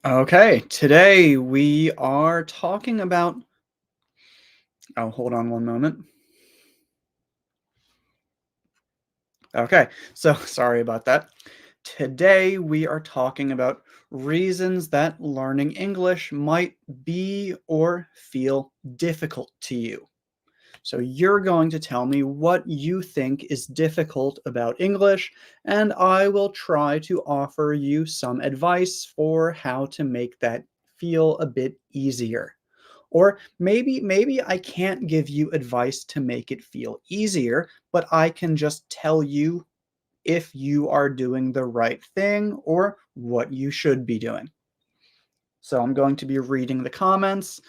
Okay, today we are talking about. Oh, hold on one moment. Okay, so sorry about that. Today we are talking about reasons that learning English might be or feel difficult to you. So you're going to tell me what you think is difficult about English, and I will try to offer you some advice for how to make that feel a bit easier. Or maybe I can't give you advice to make it feel easier, but I can just tell you if you are doing the right thing or what you should be doing. So I'm going to be reading the comments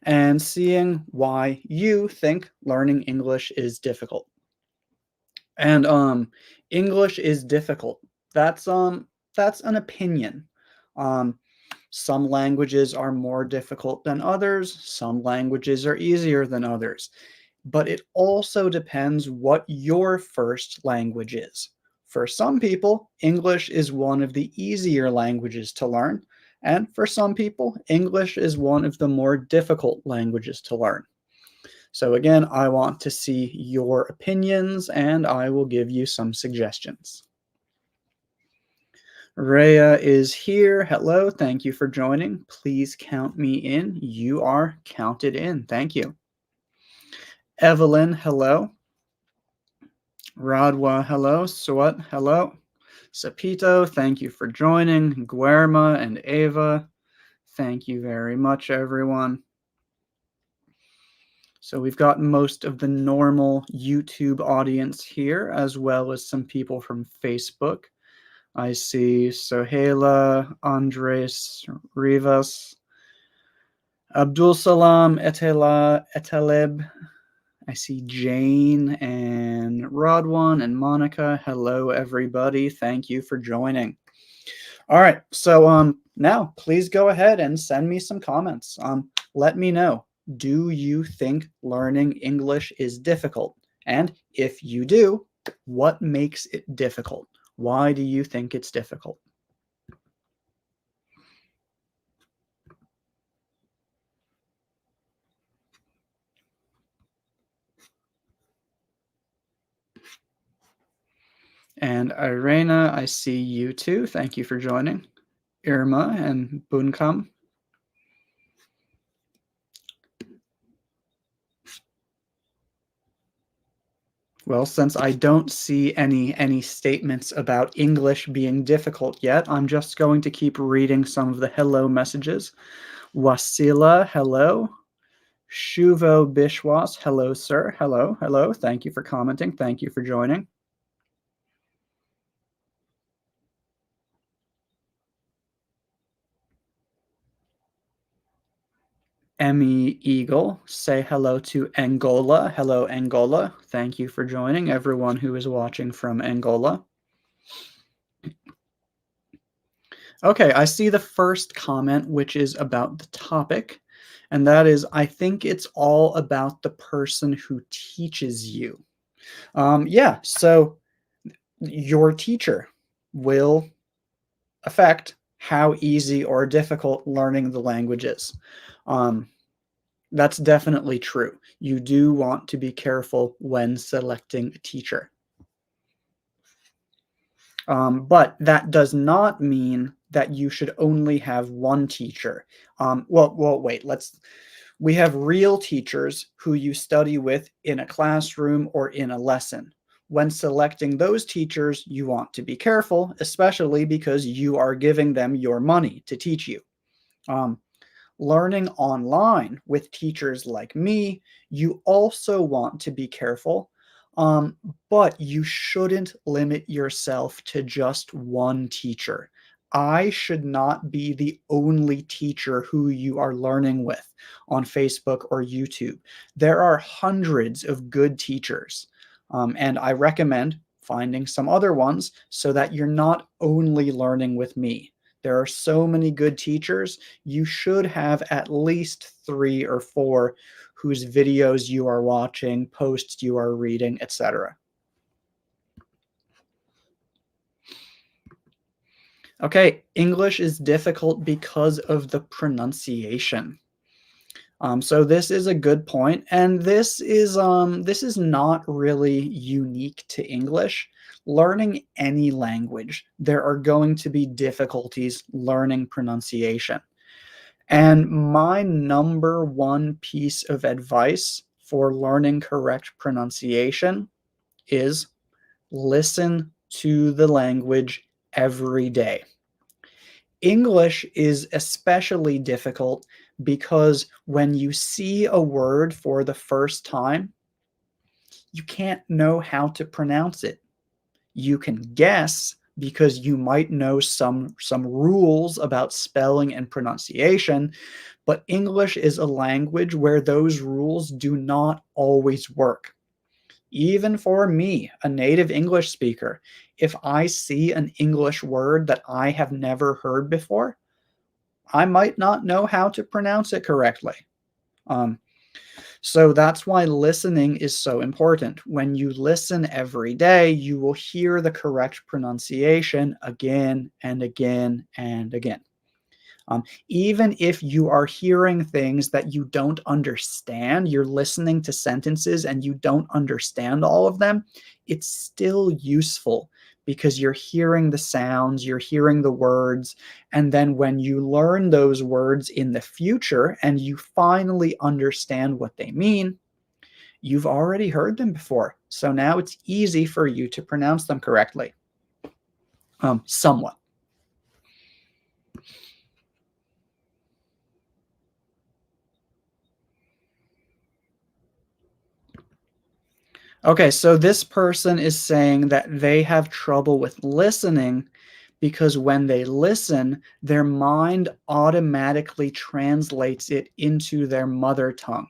and seeing why you think learning English is difficult. And English is difficult. That's an opinion. Um some languages are more difficult than others, some languages are easier than others. But it also depends what your first language is. For some people, English is one of the easier languages to learn, and for some people, English is one of the more difficult languages to learn. So, again, I want to see your opinions and I will give you some suggestions. Rhea is here. Hello. Thank you for joining. Please count me in. You are counted in. Thank you. Evelyn, hello. Radwa, hello. Swat, hello. Sapito, thank you for joining. Guerma and Ava, thank you very much, everyone. So we've got most of the normal YouTube audience here, as well as some people from Facebook. I see Sohela, Andres Rivas, Abdul Salam Eteleb. I see Jane and Rodwan and Monica. Hello, everybody. Thank you for joining. All right. So now please go ahead and send me some comments. Let me know. Do you think learning English is difficult? And if you do, what makes it difficult? Why do you think it's difficult? And Irena, I see you too. Thank you for joining. Irma and Bunkam. Well, since I don't see any statements about English being difficult yet, I'm just going to keep reading some of the hello messages. Wasila, hello. Shuvo Bishwas, hello, sir. Hello, hello. Thank you for commenting. Thank you for joining. Emmy Eagle, say hello to Angola. Hello, Angola. Thank you for joining, everyone who is watching from Angola. Okay, I see the first comment, which is about the topic, and that is I think it's all about the person who teaches you. Yeah, so your teacher will affect how easy or difficult learning the language is. Um, that's definitely true. You do want to be careful when selecting a teacher. But that does not mean that you should only have one teacher. Wait. We have real teachers who you study with in a classroom or in a lesson. When selecting those teachers, you want to be careful, especially because you are giving them your money to teach you. Um, Learning online with teachers like me, you also want to be careful, um, but you shouldn't limit yourself to just one teacher. I should not be the only teacher who you are learning with on Facebook or YouTube. There are hundreds of good teachers, and I recommend finding some other ones so that you're not only learning with me. There are so many good teachers. You should have at least 3 or 4 whose videos you are watching, posts you are reading, etc. Okay, English is difficult because of the pronunciation. So this is a good point, and this is not really unique to English. Learning any language, there are going to be difficulties learning pronunciation. And my number one piece of advice for learning correct pronunciation is listen to the language every day. English is especially difficult because when you see a word for the first time, you can't know how to pronounce it. You can guess because you might know some rules about spelling and pronunciation, but English is a language where those rules do not always work. Even for me, a native English speaker, if I see an English word that I have never heard before, I might not know how to pronounce it correctly. Um, so that's why listening is so important. When you listen every day, you will hear the correct pronunciation again and again and again. Even if you are hearing things that you don't understand, you're listening to sentences and you don't understand all of them, it's still useful because you're hearing the sounds, you're hearing the words. And then when you learn those words in the future and you finally understand what they mean, you've already heard them before. So now it's easy for you to pronounce them correctly, somewhat. Okay, so this person is saying that they have trouble with listening because when they listen, their mind automatically translates it into their mother tongue,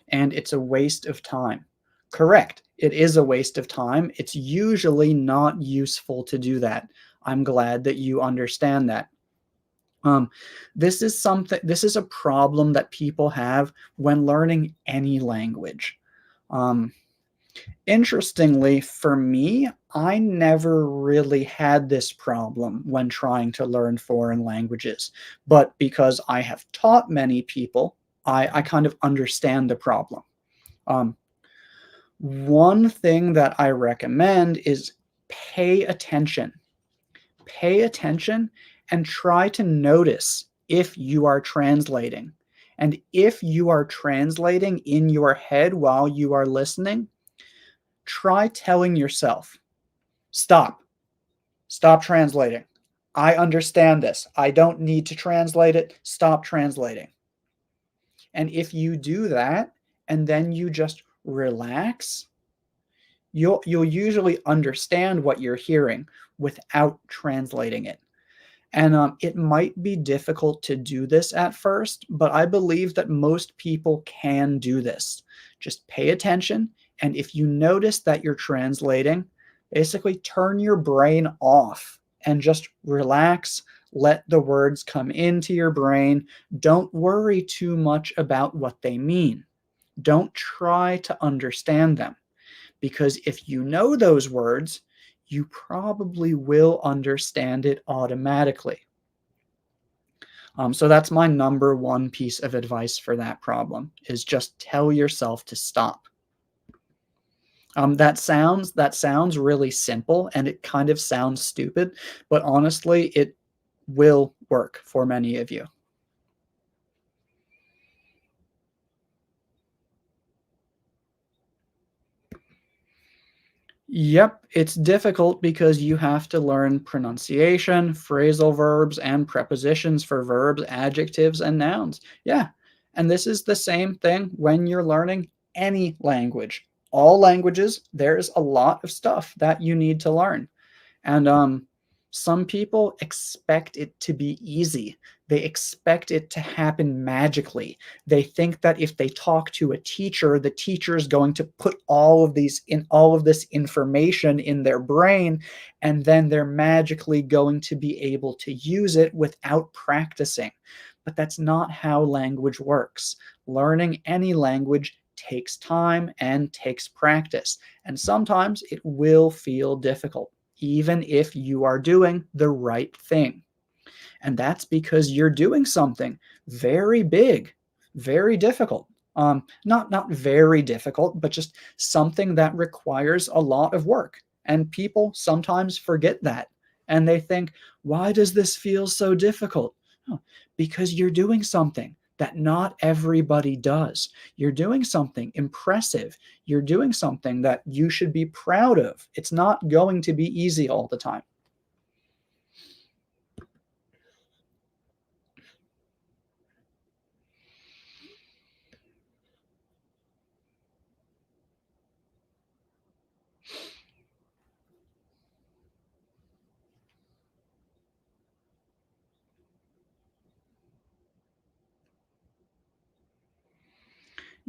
and it's a waste of time. Correct. It is a waste of time. It's usually not useful to do that. I'm glad that you understand that. Um, this is a problem that people have when learning any language. Um, Interestingly, for me, I never really had this problem when trying to learn foreign languages. But because I have taught many people, I kind of understand the problem. Um, One thing that I recommend is pay attention. Pay attention and try to notice if you are translating. And if you are translating in your head while you are listening, try telling yourself, stop, stop translating. I understand this. I don't need to translate it. Stop translating. And if you do that and then you just relax, you'll usually understand what you're hearing without translating it. And it might be difficult to do this at first, but I believe that most people can do this. Just pay attention. And if you notice that you're translating, basically turn your brain off and just relax. Let the words come into your brain. Don't worry too much about what they mean. Don't try to understand them because if you know those words, you probably will understand it automatically. So that's my number one piece of advice for that problem is just tell yourself to stop. That sounds really simple and it kind of sounds stupid, but honestly, it will work for many of you. Yep, it's difficult because you have to learn pronunciation, phrasal verbs, and prepositions for verbs, adjectives, and nouns. Yeah, and this is the same thing when you're learning any language. All languages, there's a lot of stuff that you need to learn. And some people expect it to be easy. They expect it to happen magically. They think that if they talk to a teacher, the teacher is going to put all of this information in their brain, and then they're magically going to be able to use it without practicing. But that's not how language works. Learning any language takes time and takes practice, and sometimes it will feel difficult. even if you are doing the right thing. And that's because you're doing something very big, very difficult. Not very difficult, but just something that requires a lot of work. And people sometimes forget that. And they think, why does this feel so difficult? Oh, because you're doing something that not everybody does. You're doing something impressive. You're doing something that you should be proud of. It's not going to be easy all the time.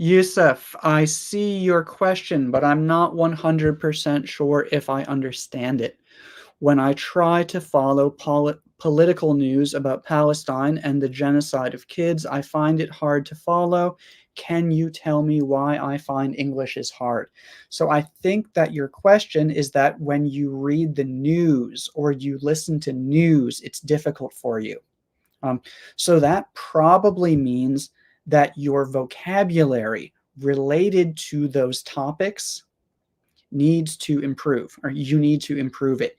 Yusuf, I see your question, but I'm not 100% sure if I understand it. When I try to follow political news about Palestine and the genocide of kids, I find it hard to follow. Can you tell me why I find English is hard? So I think that your question is that when you read the news or you listen to news, it's difficult for you. Um, so that probably means that your vocabulary related to those topics needs to improve, or you need to improve it,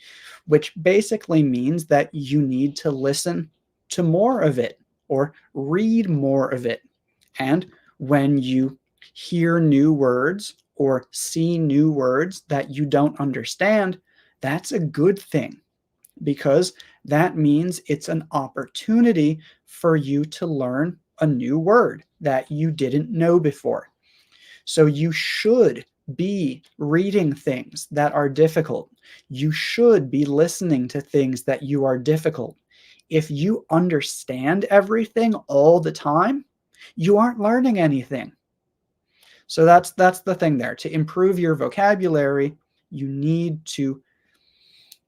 which basically means that you need to listen to more of it or read more of it. And when you hear new words or see new words that you don't understand, that's a good thing because that means it's an opportunity for you to learn a new word that you didn't know before. So you should be reading things that are difficult. You should be listening to things that you are difficult. If you understand everything all the time, you aren't learning anything. So that's the thing there. To improve your vocabulary, you need to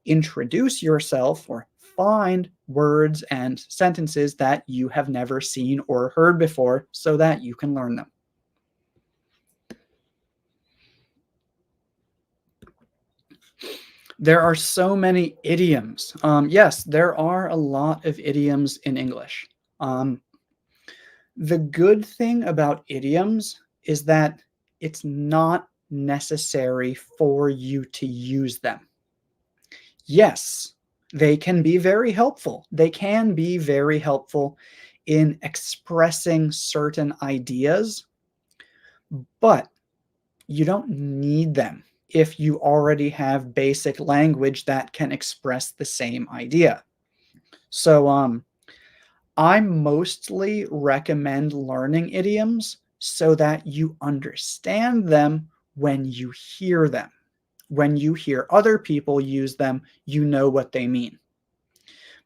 introduce yourself or find words and sentences that you have never seen or heard before so that you can learn them. There are so many idioms. Yes, there are a lot of idioms in English. Um, the good thing about idioms is that it's not necessary for you to use them. Yes, they can be very helpful. They can be very helpful in expressing certain ideas, but you don't need them if you already have basic language that can express the same idea. So I mostly recommend learning idioms so that you understand them when you hear them. When you hear other people use them, you know what they mean.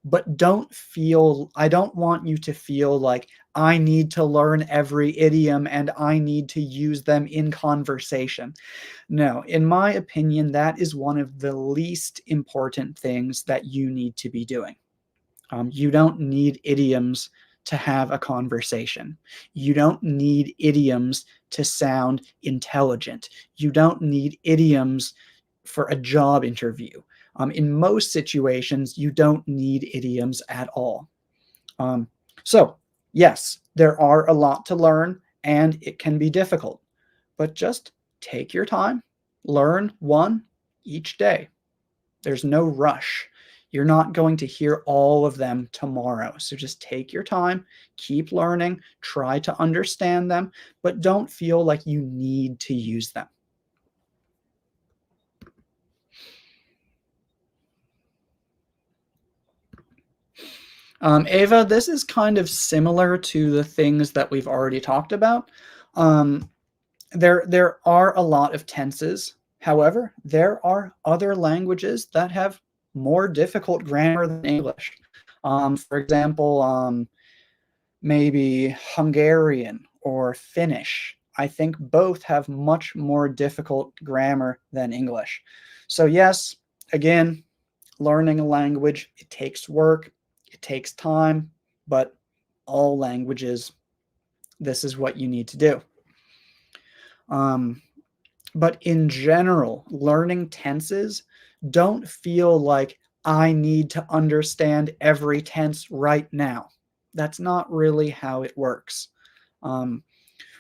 But I don't want you to feel like I need to learn every idiom and I need to use them in conversation. No, in my opinion, that is one of the least important things that you need to be doing. You don't need idioms to have a conversation. You don't need idioms to sound intelligent. You don't need idioms for a job interview. In most situations, you don't need idioms at all. Um, so, yes, there are a lot to learn and it can be difficult, but just take your time, learn one each day. There's no rush. You're not going to hear all of them tomorrow. So just take your time, keep learning, try to understand them, but don't feel like you need to use them. Ava, this is kind of similar to the things that we've already talked about. Um, there are a lot of tenses. However, there are other languages that have more difficult grammar than English. For example, maybe Hungarian or Finnish. I think both have much more difficult grammar than English. So yes, again, learning a language, it takes work, it takes time, but all languages, this is what you need to do. Um, but in general, learning tenses Don't feel like I need to understand every tense right now. That's not really how it works. Um,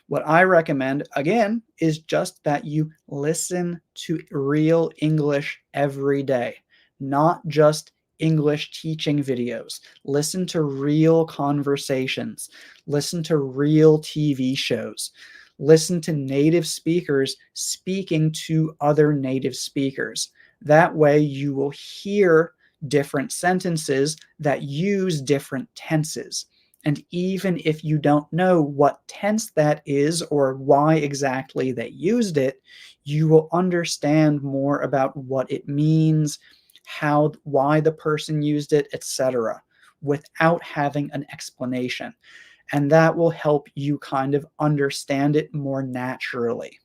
what I recommend, again, is just that you listen to real English every day, not just English teaching videos. Listen to real conversations. Listen to real TV shows. Listen to native speakers speaking to other native speakers. That way, you will hear different sentences that use different tenses. And even if you don't know what tense that is or why exactly they used it, you will understand more about what it means, why the person used it, etc., without having an explanation. And that will help you kind of understand it more naturally.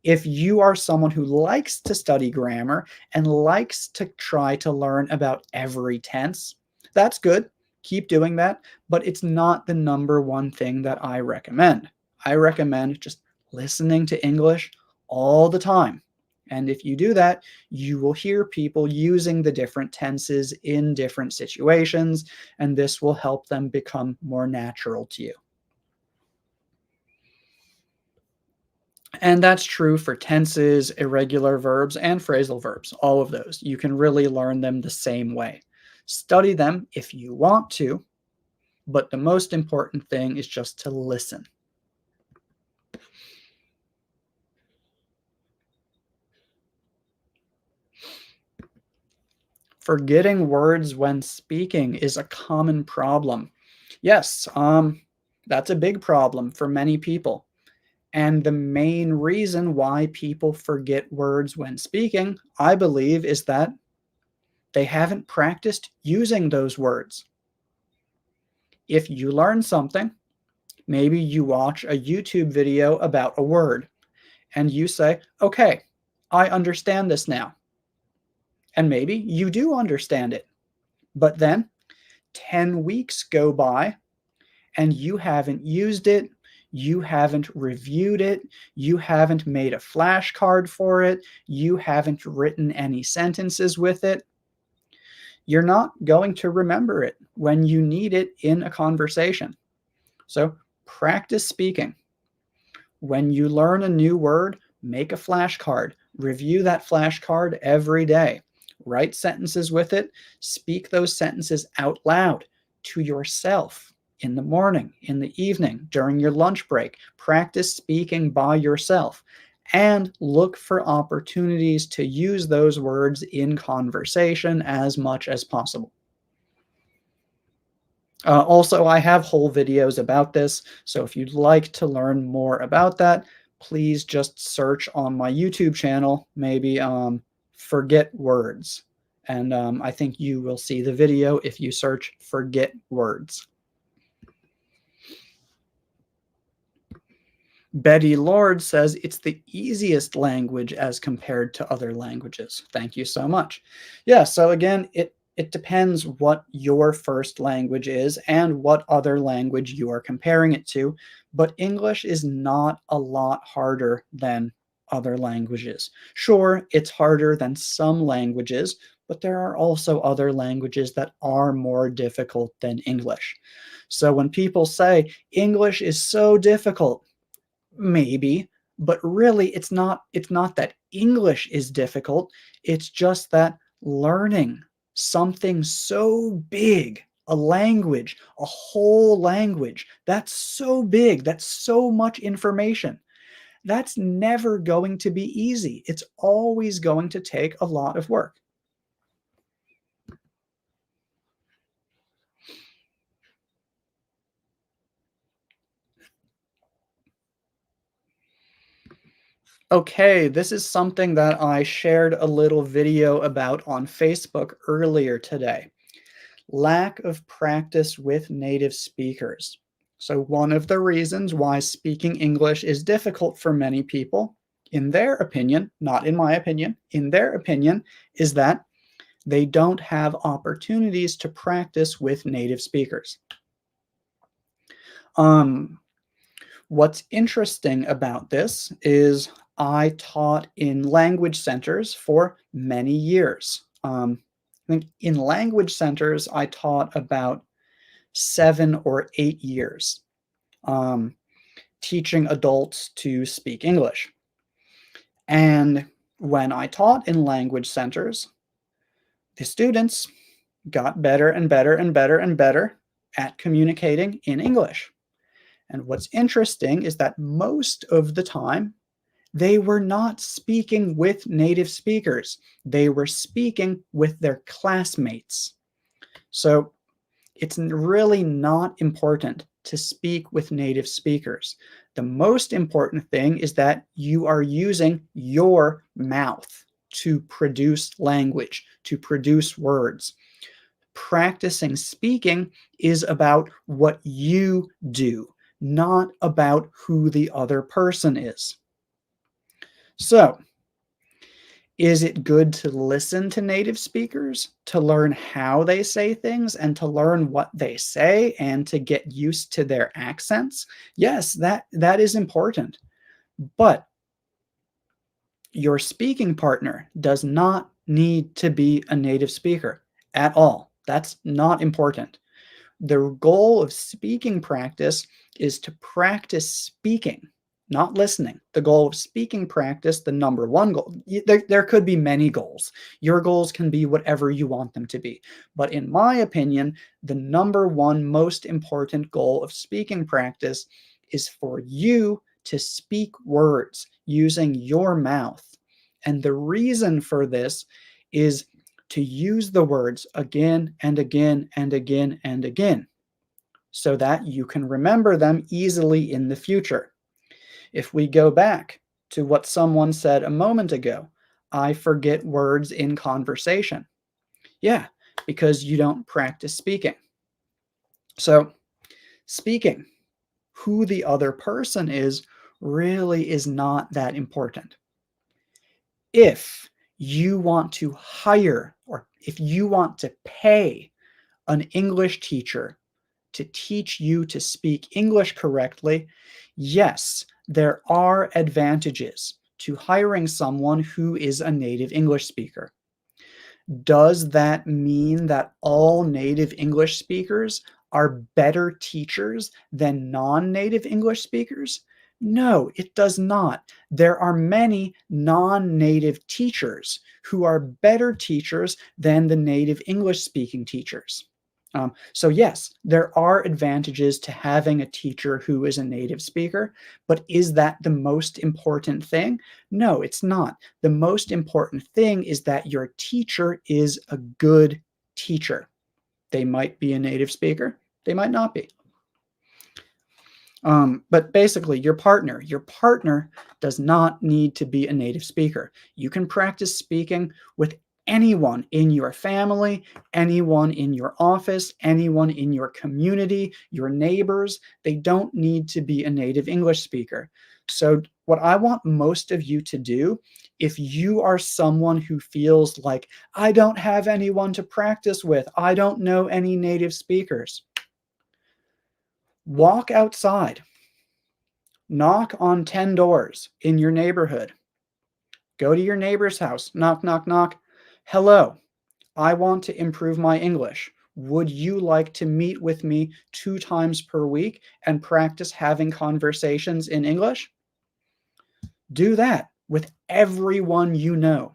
If you are someone who likes to study grammar and likes to try to learn about every tense, that's good. Keep doing that, but it's not the number one thing that I recommend. I recommend just listening to English all the time. And if you do that, you will hear people using the different tenses in different situations, and this will help them become more natural to you. And that's true for tenses, irregular verbs, and phrasal verbs, all of those. You can really learn them the same way. Study them if you want to, but the most important thing is just to listen. Forgetting words when speaking is a common problem. Yes, that's a big problem for many people. And the main reason why people forget words when speaking, I believe, is that they haven't practiced using those words. If you learn something, maybe you watch a YouTube video about a word and you say, okay, I understand this now. And maybe you do understand it. But then 10 weeks go by and you haven't used it. You haven't reviewed it. You haven't made a flashcard for it. You haven't written any sentences with it. You're not going to remember it when you need it in a conversation. So practice speaking. When you learn a new word, make a flashcard. Review that flashcard every day. Write sentences with it. Speak those sentences out loud to yourself in the morning, in the evening, during your lunch break. Practice speaking by yourself and look for opportunities to use those words in conversation as much as possible. Also, I have whole videos about this, so if you'd like to learn more about that, please just search on my YouTube channel, maybe forget words. And I think you will see the video if you search forget words. Betty Lord says it's the easiest language as compared to other languages. Thank you so much. Yeah, so again, it depends what your first language is and what other language you are comparing it to, but English is not a lot harder than other languages. Sure, it's harder than some languages, but there are also other languages that are more difficult than English. So when people say English is so difficult, maybe, but really it's not that English is difficult, it's just that learning something so big, a language, a whole language, that's so big, that's so much information. That's never going to be easy. It's always going to take a lot of work. Okay, this is something that I shared a little video about on Facebook earlier today. Lack of practice with native speakers. So, one of the reasons why speaking English is difficult for many people, in their opinion, not in my opinion, in their opinion, is that they don't have opportunities to practice with native speakers. Um, what's interesting about this is I taught in language centers for many years. I think in language centers, I taught about 7 or 8 years, um, teaching adults to speak English. And when I taught in language centers, the students got better and better and better and better at communicating in English. And what's interesting is that most of the time, they were not speaking with native speakers. They were speaking with their classmates. So it's really not important to speak with native speakers. The most important thing is that you are using your mouth to produce language, to produce words. Practicing speaking is about what you do, not about who the other person is. So, is it good to listen to native speakers, to learn how they say things and to learn what they say and to get used to their accents? Yes, that is important. But your speaking partner does not need to be a native speaker at all. That's not important. The goal of speaking practice is to practice speaking, not listening. The goal of speaking practice, the number one goal, there could be many goals. Your goals can be whatever you want them to be. But in my opinion, the number one most important goal of speaking practice is for you to speak words using your mouth. And the reason for this is to use the words again and again and again and again, so that you can remember them easily in the future. If we go back to what someone said a moment ago, I forget words in conversation. Yeah, because you don't practice speaking. So, speaking, who the other person is, really is not that important. If you want to hire or if you want to pay an English teacher to teach you to speak English correctly, yes, there are advantages to hiring someone who is a native English speaker. Does that mean that all native English speakers are better teachers than non-native English speakers? No, it does not. There are many non-native teachers who are better teachers than the native English speaking teachers. So yes, there are advantages to having a teacher who is a native speaker, but is that the most important thing? No, it's not. The most important thing is that your teacher is a good teacher. They might be a native speaker, they might not be. But basically, your partner does not need to be a native speaker. You can practice speaking with anyone in your family, anyone in your office, anyone in your community, your neighbors. They don't need to be a native English speaker. So, what I want most of you to do, if you are someone who feels like, I don't have anyone to practice with, I don't know any native speakers, walk outside. Knock on 10 doors in your neighborhood. Go to your neighbor's house. Knock, knock, knock. Hello, I want to improve my English. Would you like to meet with me 2 times per week and practice having conversations in English? Do that with everyone you know.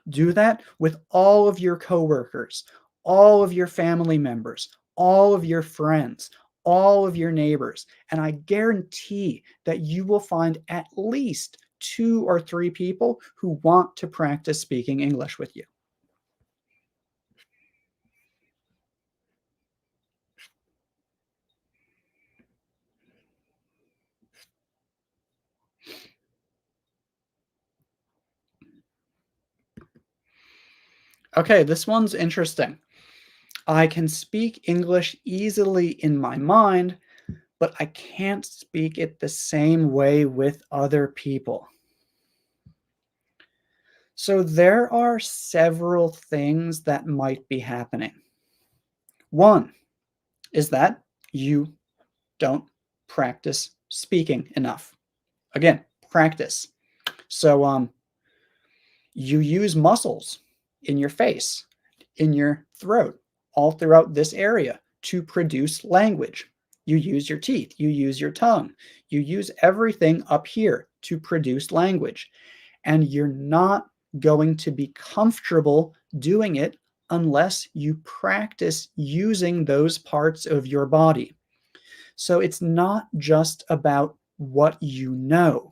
Do that with all of your coworkers, all of your family members, all of your friends, all of your neighbors. And I guarantee that you will find at least 2 or 3 people who want to practice speaking English with you. Okay, this one's interesting. I can speak English easily in my mind, but I can't speak it the same way with other people. So there are several things that might be happening. One is that you don't practice speaking enough. Again, practice. So you use muscles in your face, in your throat, all throughout this area to produce language. You use your teeth, you use your tongue, you use everything up here to produce language. And you're not going to be comfortable doing it unless you practice using those parts of your body. So it's not just about what you know.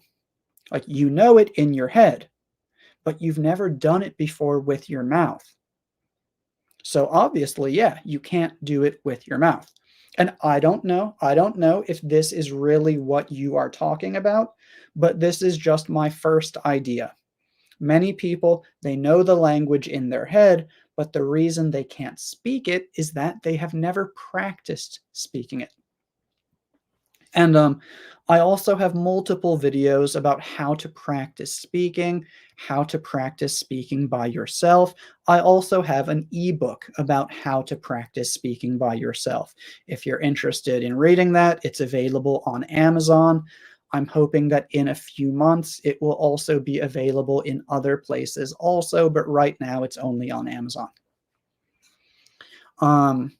Like you know it in your head, but you've never done it before with your mouth. So obviously, yeah, you can't do it with your mouth. And I don't know if this is really what you are talking about, but this is just my first idea. Many people, they know the language in their head, but the reason they can't speak it is that they have never practiced speaking it. And I also have multiple videos about how to practice speaking, how to practice speaking by yourself. I also have an ebook about how to practice speaking by yourself. If you're interested in reading that, it's available on Amazon. I'm hoping that in a few months it will also be available in other places also, but right now it's only on Amazon. Um,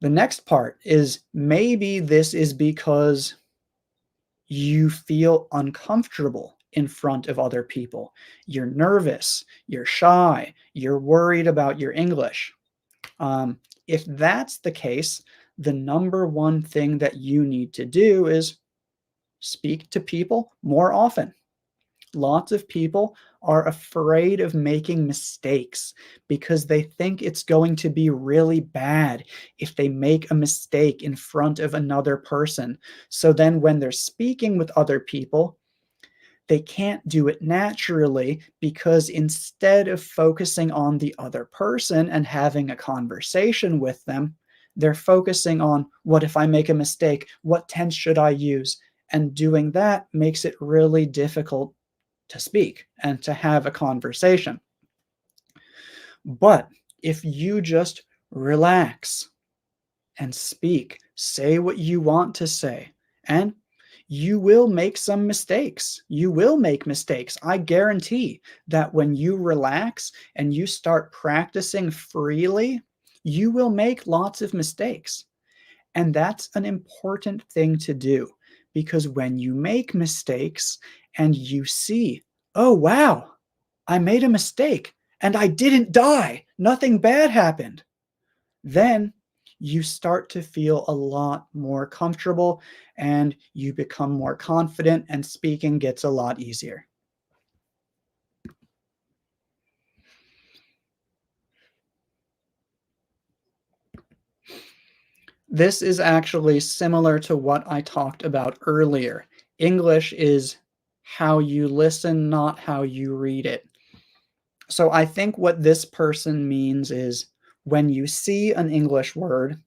the next part is maybe this is because you feel uncomfortable in front of other people. You're nervous, you're shy, you're worried about your English. If that's the case, the number one thing that you need to do is speak to people more often. Lots of people are afraid of making mistakes because they think it's going to be really bad if they make a mistake in front of another person. So then, when they're speaking with other people, they can't do it naturally because instead of focusing on the other person and having a conversation with them, they're focusing on what if I make a mistake? What tense should I use? And doing that makes it really difficult to speak and to have a conversation. But if you just relax and speak, say what you want to say, and you will make some mistakes. You will make mistakes. I guarantee that when you relax and you start practicing freely, you will make lots of mistakes. And that's an important thing to do because when you make mistakes and you see, oh, wow, I made a mistake and I didn't die, nothing bad happened, then you start to feel a lot more comfortable and you become more confident and speaking gets a lot easier. This is actually similar to what I talked about earlier. English is how you listen, not how you read it. So I think what this person means is when you see an English word,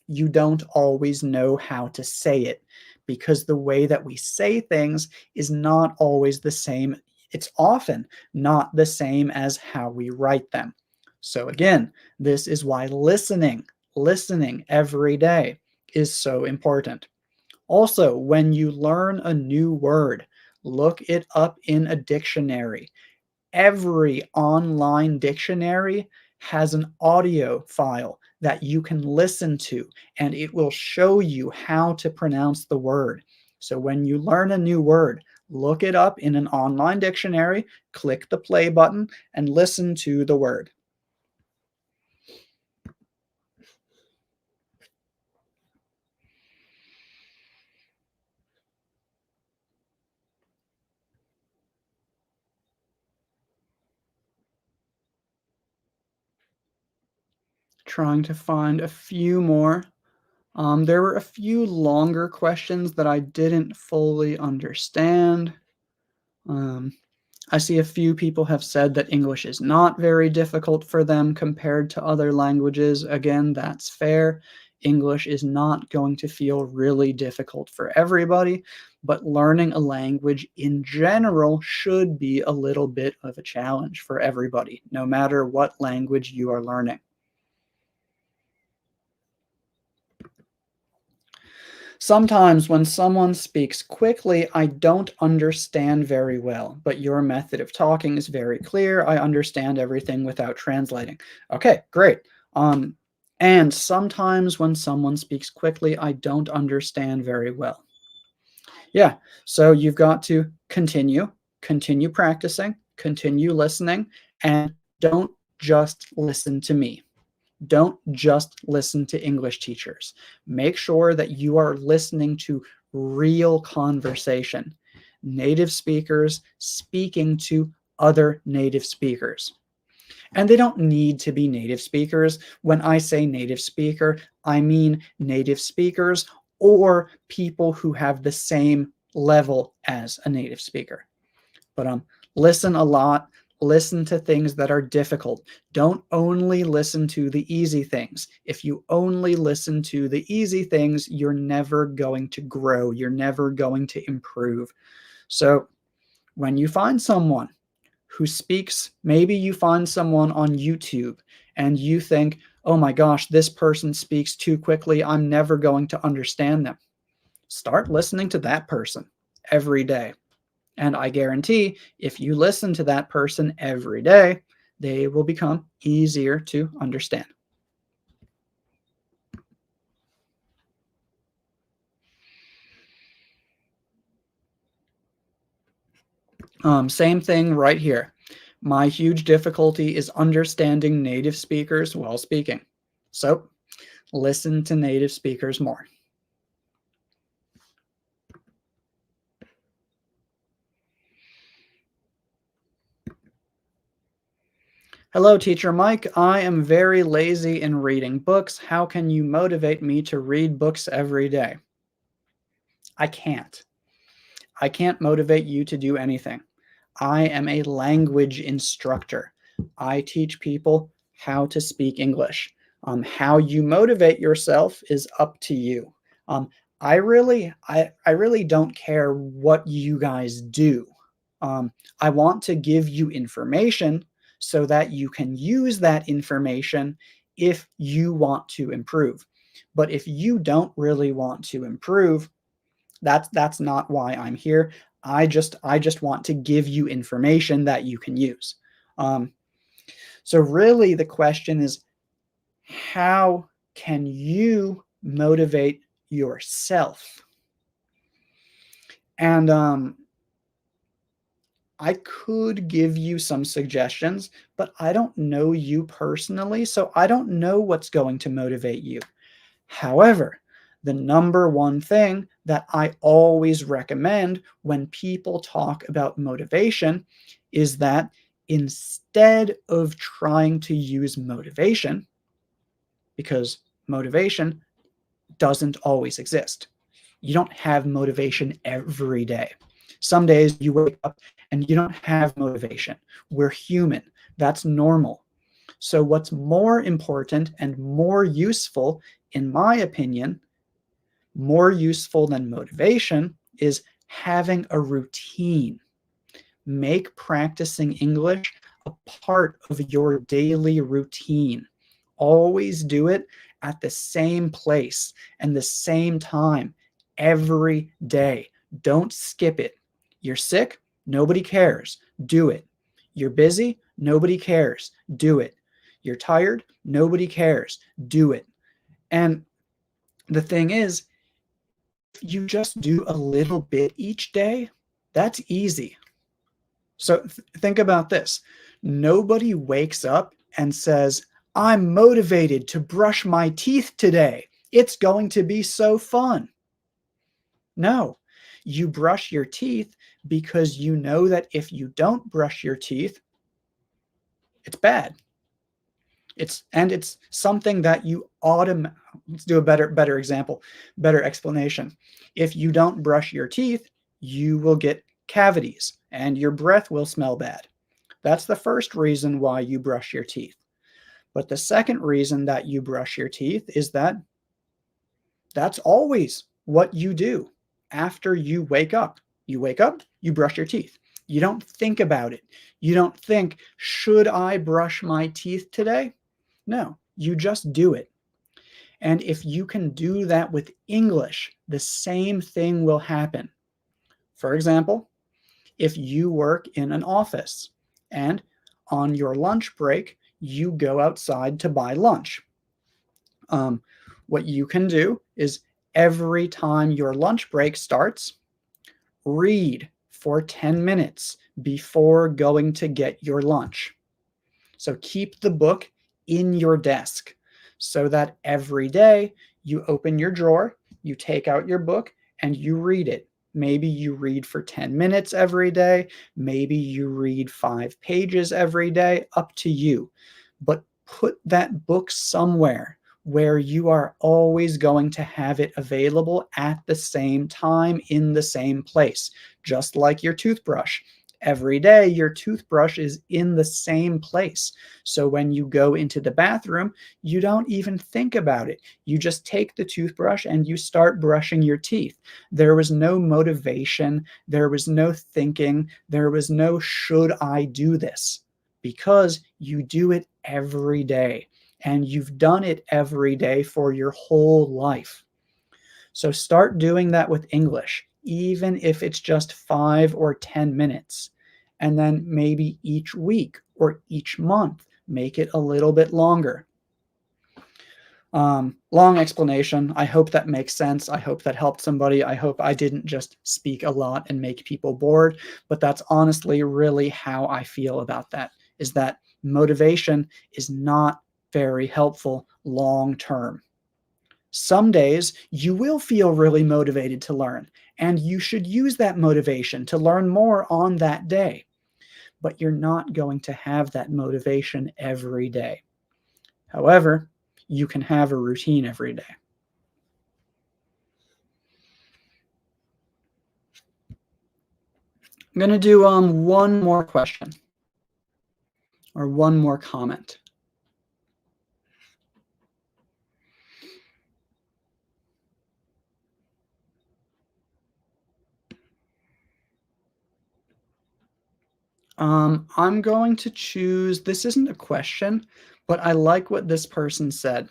you don't always know how to say it because the way that we say things is not always the same. It's often not the same as how we write them. So again, this is why listening every day is so important. Also, when you learn a new word, look it up in a dictionary. Every online dictionary has an audio file that you can listen to, and it will show you how to pronounce the word. So when you learn a new word, look it up in an online dictionary, click the play button, and listen to the word. Trying to find a few more. There were a few longer questions that I didn't fully understand. Um, I see a few people have said that English is not very difficult for them compared to other languages. Again, that's fair. English is not going to feel really difficult for everybody, but learning a language in general should be a little bit of a challenge for everybody, no matter what language you are learning. Sometimes when someone speaks quickly, I don't understand very well, but your method of talking is very clear. I understand everything without translating. Okay, great. Um, and sometimes when someone speaks quickly, I don't understand very well. Yeah, so you've got to continue practicing, continue listening, and don't just listen to me. Don't just listen to English teachers. Make sure that you are listening to real conversation, native speakers speaking to other native speakers. And they don't need to be native speakers. When I say native speaker, I mean native speakers or people who have the same level as a native speaker. But listen a lot, listen to things that are difficult. Don't only listen to the easy things. If you only listen to the easy things, you're never going to grow. You're never going to improve. So when you find someone who speaks, maybe you find someone on YouTube and you think, oh my gosh, this person speaks too quickly. I'm never going to understand them. Start listening to that person every day. And I guarantee if you listen to that person every day, they will become easier to understand. Same thing right here. My huge difficulty is understanding native speakers while speaking. So listen to native speakers more. Hello, Teacher Mike. I am very lazy in reading books. How can you motivate me to read books every day? I can't. I can't motivate you to do anything. I am a language instructor. I teach people how to speak English. How you motivate yourself is up to you. Um, I really don't care what you guys do. I want to give you information so that you can use that information if you want to improve. But if you don't really want to improve, that's not why I'm here. I just want to give you information that you can use. Um, so really the question is, how can you motivate yourself? And I could give you some suggestions, but I don't know you personally, so I don't know what's going to motivate you. However, the number one thing that I always recommend when people talk about motivation is that instead of trying to use motivation, because motivation doesn't always exist, you don't have motivation every day. Some days you wake up and you don't have motivation. We're human. That's normal. So, what's more important and more useful, in my opinion, more useful than motivation, is having a routine. Make practicing English a part of your daily routine. Always do it at the same place and the same time every day. Don't skip it. You're sick? Nobody cares. Do it. You're busy? Nobody cares. Do it. You're tired? Nobody cares. Do it. And the thing is, if you just do a little bit each day, that's easy. So think about this. Nobody wakes up and says, I'm motivated to brush my teeth today. It's going to be so fun. No, you brush your teeth because you know that if you don't brush your teeth, it's bad. It's something that you let's do a better example, better explanation. If you don't brush your teeth, you will get cavities and your breath will smell bad. That's the first reason why you brush your teeth. But the second reason that you brush your teeth is that that's always what you do after you wake up. You wake up, you brush your teeth. You don't think about it. You don't think, should I brush my teeth today? No, you just do it. And if you can do that with English, the same thing will happen. For example, if you work in an office and on your lunch break, you go outside to buy lunch. Um, what you can do is every time your lunch break starts, read for 10 minutes before going to get your lunch. So keep the book in your desk so that every day you open your drawer, you take out your book, and you read it. Maybe you read for 10 minutes every day. Maybe you read 5 pages every day, up to you. But put that book somewhere where you are always going to have it available at the same time in the same place, just like your toothbrush. Every day, your toothbrush is in the same place. So when you go into the bathroom, you don't even think about it. You just take the toothbrush and you start brushing your teeth. There was no motivation. There was no thinking. There was no, should I do this? Because you do it every day and you've done it every day for your whole life. So start doing that with English, even if it's just 5 or 10 minutes. And then maybe each week or each month, make it a little bit longer. Long explanation. I hope that makes sense. I hope that helped somebody. I hope I didn't just speak a lot and make people bored, but that's honestly really how I feel about that, is that motivation is not very helpful long term. Some days you will feel really motivated to learn, and you should use that motivation to learn more on that day. But you're not going to have that motivation every day. However, you can have a routine every day. I'm going to do one more question or one more comment. I'm going to choose, this isn't a question, but I like what this person said.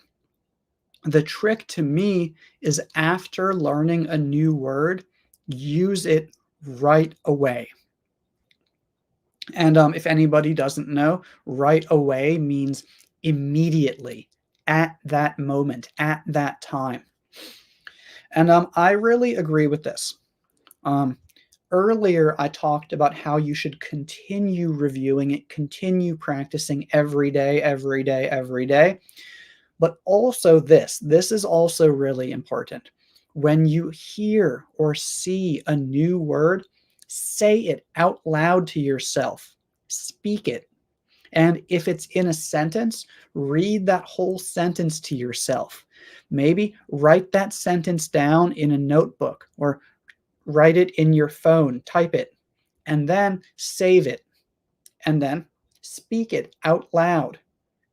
The trick to me is after learning a new word, use it right away. And if anybody doesn't know, right away means immediately, at that moment, at that time. And I really agree with this. Um, Earlier, I talked about how you should continue reviewing it, continue practicing every day, every day, every day. But also this is also really important. When you hear or see a new word, say it out loud to yourself. Speak it. And if it's in a sentence, read that whole sentence to yourself. Maybe write that sentence down in a notebook or write it in your phone, type it, and then save it. And then speak it out loud.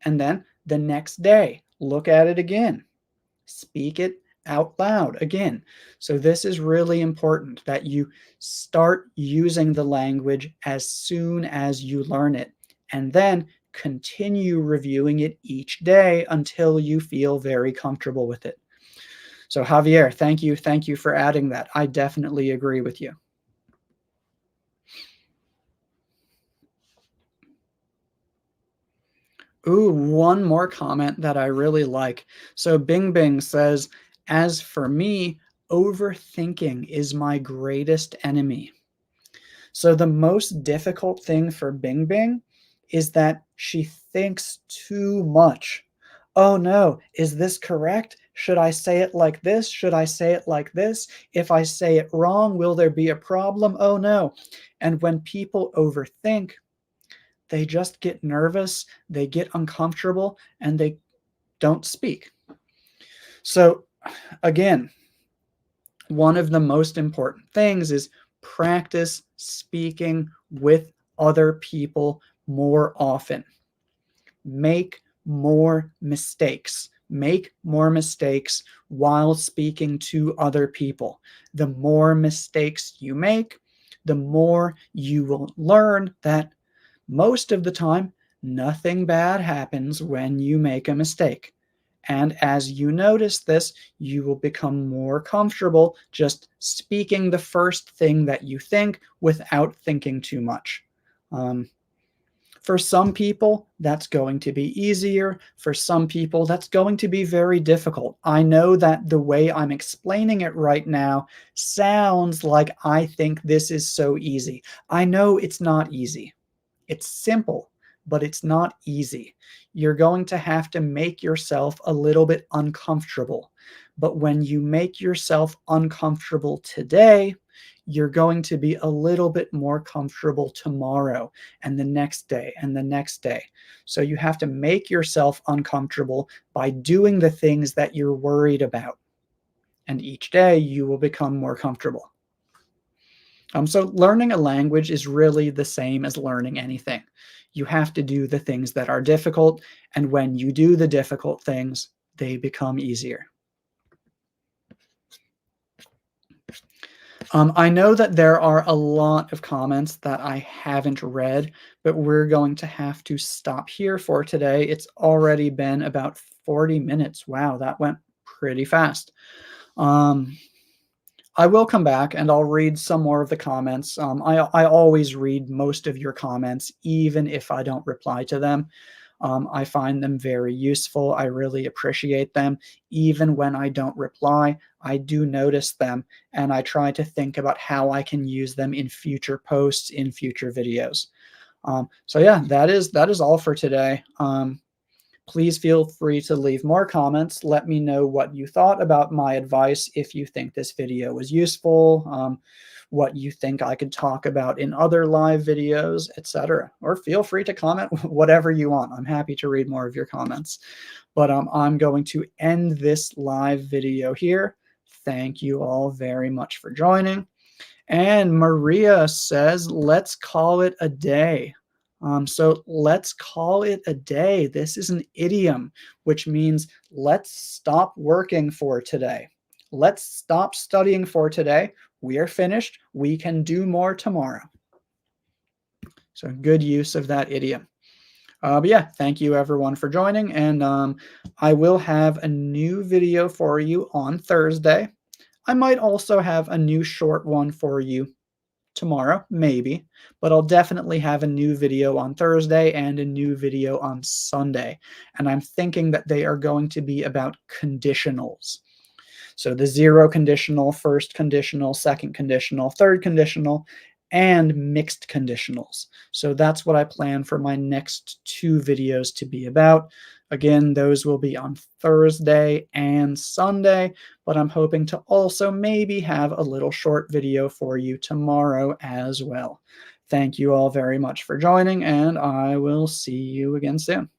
And then the next day, look at it again. Speak it out loud again. So this is really important that you start using the language as soon as you learn it, and then continue reviewing it each day until you feel very comfortable with it. So Javier, thank you. Thank you for adding that. I definitely agree with you. Ooh, one more comment that I really like. So Bing Bing says, as for me, overthinking is my greatest enemy. So the most difficult thing for Bing Bing is that she thinks too much. Oh no, is this correct? Should I say it like this? Should I say it like this? If I say it wrong, will there be a problem? Oh no. And when people overthink, they just get nervous, they get uncomfortable, and they don't speak. So, again, one of the most important things is practice speaking with other people more often. Make more mistakes. Make more mistakes while speaking to other people. The more mistakes you make, the more you will learn that most of the time, nothing bad happens when you make a mistake. And as you notice this, you will become more comfortable just speaking the first thing that you think without thinking too much. Um, for some people, that's going to be easier. For some people, that's going to be very difficult. I know that the way I'm explaining it right now sounds like I think this is so easy. I know it's not easy. It's simple, but it's not easy. You're going to have to make yourself a little bit uncomfortable. But when you make yourself uncomfortable today, you're going to be a little bit more comfortable tomorrow and the next day and the next day. So you have to make yourself uncomfortable by doing the things that you're worried about. And each day you will become more comfortable. So learning a language is really the same as learning anything. You have to do the things that are difficult, and when you do the difficult things, they become easier. I know that there are a lot of comments that I haven't read, but we're going to have to stop here for today. It's already been about 40 minutes. Wow, that went pretty fast. Um, I will come back and I'll read some more of the comments. I always read most of your comments, even if I don't reply to them. I find them very useful. I really appreciate them. Even when I don't reply, I do notice them and I try to think about how I can use them in future posts, in future videos. So yeah, that is all for today. Please feel free to leave more comments. Let me know what you thought about my advice, if you think this video was useful, what you think I could talk about in other live videos, etc. Or feel free to comment whatever you want. I'm happy to read more of your comments. But I'm going to end this live video here. Thank you all very much for joining. And Maria says, let's call it a day. So let's call it a day. This is an idiom, which means let's stop working for today. Let's stop studying for today. We are finished. We can do more tomorrow. So good use of that idiom. But yeah, thank you everyone for joining. And I will have a new video for you on Thursday. I might also have a new short one for you tomorrow, maybe, but I'll definitely have a new video on Thursday and a new video on Sunday. And I'm thinking that they are going to be about conditionals. So the zero conditional, first conditional, second conditional, third conditional, and mixed conditionals. So that's what I plan for my next two videos to be about. Again, those will be on Thursday and Sunday, but I'm hoping to also maybe have a little short video for you tomorrow as well. Thank you all very much for joining, and I will see you again soon.